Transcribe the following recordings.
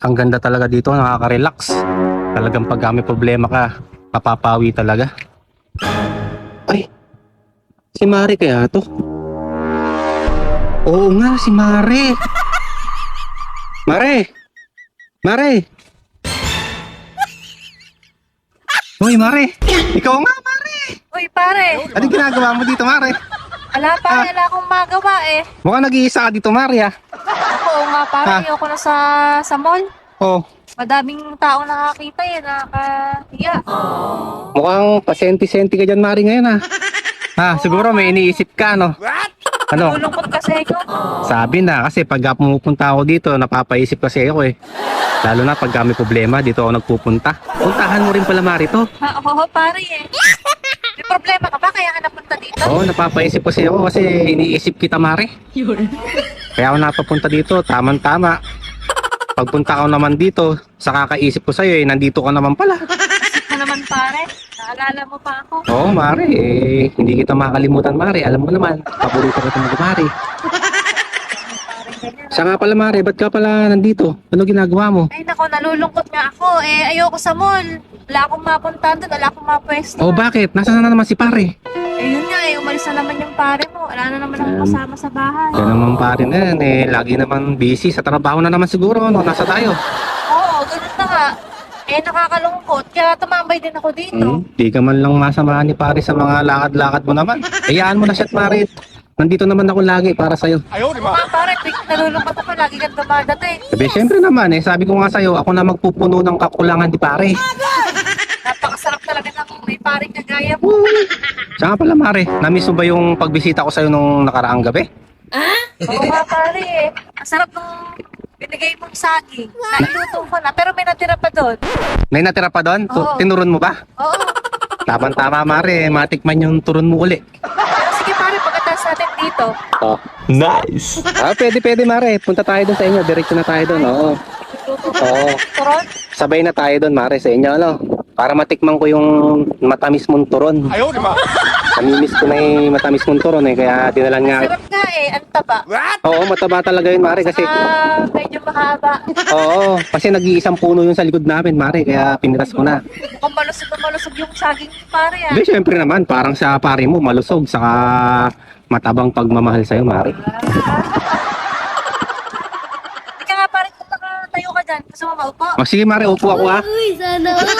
Ang ganda talaga dito, nakaka-relax. Talagang pag may problema ka, mapapawi talaga. Ay, si Mare kaya to? Oo nga, si Mare. Mare! Mare! Uy, Mare! Ikaw nga, Mare! Uy, pare. Anong ginagawa mo dito, Mare? Ala, pare, wala akong magawa eh. Mukhang nag-iisa ka dito, Mare, ah. Ako nga, pare, ayoko na sa mall. Oh, Madaming taong nakakita eh, nakakahiya. mukhang pasenti-senti ka dyan, Mare, ngayon, ah. Siguro may iniisip ka, no? Ano? Nalulungkot kasi ako. Sabi na, kasi pag pumupunta ako dito, napapaisip kasi ako eh. Lalo na pag may problema, dito ako nagpupunta. Puntahan mo rin pala, Mare, to. Oo, pare eh. May problema ka ba? Kaya ka napunta dito? Oo, napapaisip kasi ako kasi iniisip kita, Mare. Kaya ako napapunta dito, tamang-tama. Pagpunta ko naman dito, sa kakaisip ko sa'yo eh, nandito ka naman pala. Isip mo naman, pare. Naalala mo pa ako. Oo, Mare, eh, hindi kita makalimutan, Mare. Alam mo naman, paborito kita mag-Mare. Siya nga pala, Mare, ba't ka pala nandito? Ano ginagawa mo? Ay, nako, nalulungkot nga ako. Eh, ayoko sa mall. Wala akong mapuntahan doon. Wala akong mapwesto. Oh, bakit? Nasaan na naman si Pare? Eh, yun nga eh. Umalis na naman yung pare mo. Wala na naman akong kasama sa bahay. Yan naman Pare na yan, eh, lagi naman busy sa trabaho na naman siguro, no? Nasa tayo. Oo, ganun na nga. Eh, nakakalungkot. Kaya tumambay din ako dito. Di ka man lang masamahan ni Pare sa mga lakad-lakad mo naman. Hayaan mo na siya, Pare. Nandito naman ako lagi para sa'yo. Mga pare, nalulungkot ako. Lagi kang dumadating. Sabi, syempre naman eh, sabi ko nga sa'yo, ako na magpupuno ng kakulangan ni Pare. Napakasarap talaga ng may paring kagaya mo. Saka pala, Mare, namiss mo ba yung pagbisita ko sa'yo nung nakaraang gabi? Oo nga pare. Ang sarap nung binigay mong saging. Nailuto ko na. Pero may natira pa doon. May natira pa doon? Oo. Tinuron mo ba? Oo. Tama, Mare, matikman yung turon mo uli. Pero sige pare, pagkatapos natin dito. Oh. Nice. Pwede, Mare. Punta tayo doon sa inyo. Diretso na tayo doon, oo. Luto ko. Oo. Turon. Sabay na tayo doon, Mare, sa inyo, ano? Para matikman ko yung matamis mong turon. Namimiss ko na yung matamis mong turon eh, kaya dinalan nga. Sarap nga eh. Ang taba. Oo, mataba talaga yun, Mare, kasi... Medyo mahaba. Oo, kasi nag-iisang puno yun sa likod namin, Mare, kaya pinitas ko na. Mukhang malusog na malusog yung saging ni pare ah. Hindi, syempre naman, parang sa pare mo, malusog, saka matabang pagmamahal sa'yo, Mare. Ika nga pare, kung nakatayo ka dyan, gusto mo maupo? O sige, Mare, upo ako ha. Uy, sana all.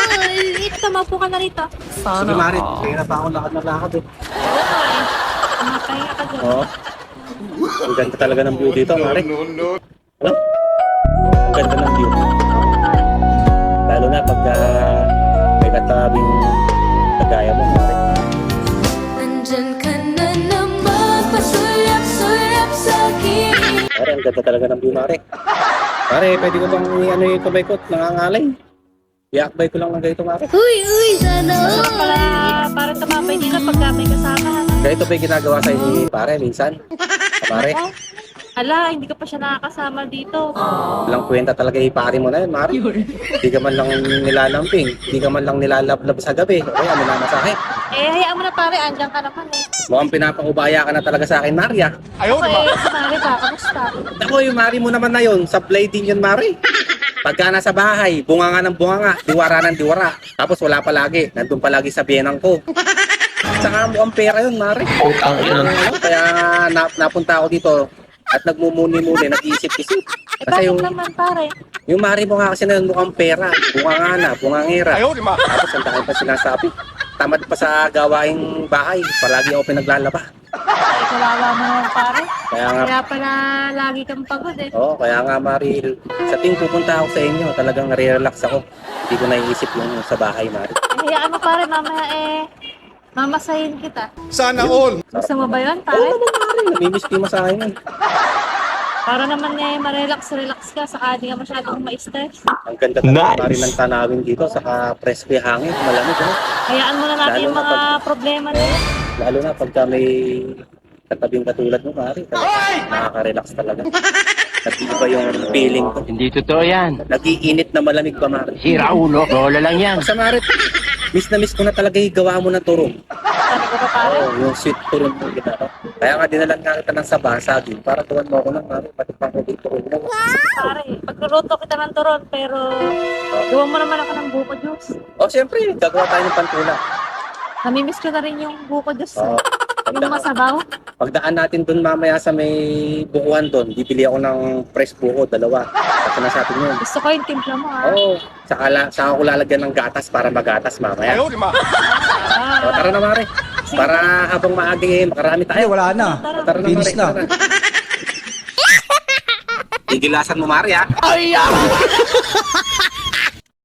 Ito, maupo ka na rito. Sige, Mare, kaya na pa ako lakad na lakad eh. Oo nga eh. Makahinga ka dyan. Oo. Ang ganda talaga ng view dito, Mare. Ano? Ang ganda ng view. Lalo na pag may katabing kagaya mo, Mare. Nandyan ka na naman, pasulap-sulap sa'kin. Mare, ang ganda talaga ng view, Mare. Mare, pwede ko bang yung kamay ko nangangalay? Iakbay ko lang ng ganito, Mare. Uy, sana Gusto mo pala, para tumambay dito pag may kasama. Ganito ba yung ginagawa sa'yo ni Pare, minsan? Mare, Ala, hindi ka pa siya nakakasama dito. walang kwenta talaga yung pare mo na yun, Mare. Hindi ka man lang nilalamping, hindi ka man lang nilalablab sa gabi. O kaya, minamasahe. Eh, hayaan mo na pare, andyan ka naman eh. Mukhang pinapaubaya ka na talaga sa akin, Maria. Ako eh, si Mari ba? Kamusta? Ako, yung Mari mo naman na yun, sablay din yun, Mari. Pagka nasa bahay, bunga nga ng bunga nga, diwara ng diwara. Tapos wala palagi, nandun palagi sa biyenang ko. Saka mukhang pera yun, Mari. Kaya napunta ako dito at nagmumuni-muni, nag-iisip-isip. Eh, Kasi bakit naman pare? yung Mari mo nga kasi na yun, mukhang pera, bunga nga na, bungangera. Tapos ang dahil pa sinasabi, tamad pa sa gawaing bahay, palagi ako pinaglalaba. Ay, kawawa mo naman pare. Kaya nga, Kaya pala lagi kang pagod eh. oo, kaya nga Mari, sa ting pupunta ako sa inyo, talagang relax ako. Hindi ko naiisip yung sa bahay, Mari. Eh, hayaan mo pare, mamaya eh, mamasahin kita. Sana all. Gusto mo ba yun pare? Mari, namimiss ko yung masahe mo. Para naman eh, ma-relax ka, saka hindi ka masyadong ma-stress. Ang ganda talaga, Nice. Mari, ng tanawin dito, saka presko yung hangin, malamig, ano? Hayaan mo na natin Lalo yung na mga problema na yun. Lalo na pagka may katabing katulad mo, Mari, nakaka-relax talaga. Nag-iba yung feeling ko. Hindi totoo yan. Nag-iinit na malamig pa, Mari. Sira ulo. Bola lang yan. Sa Mari, Miss na miss ko na talaga yung gawa mo ng turong. Sabi ko pa pare. Oo, yung sweet turong mo ginawa. Kaya nga dinalan nga kita ng sabasagi para tuwan mo ako ng mami, patikpan ko dito turong mo. Pare, pagluluto kita ng turon, pero gawa mo naman ako ng buko juice. O siyempre, gagawa tayo ng pantula. Namimiss ko na rin yung buko juice. Oo. Yung masabaw. Pagdaan natin doon mamaya sa may bukuhan doon, bibili ako ng fresh buko, 2. Kasi na sa atin yun. Gusto ko yung timpla mo ha. Oo, saka ko lalagyan ng gatas para magatas mamaya. O, Ah, tara na mare. Para habang maaga makarami tayo. Wala na. O, tara na Finish mare. na. Tara. Igilasan mo mare ha. Ay,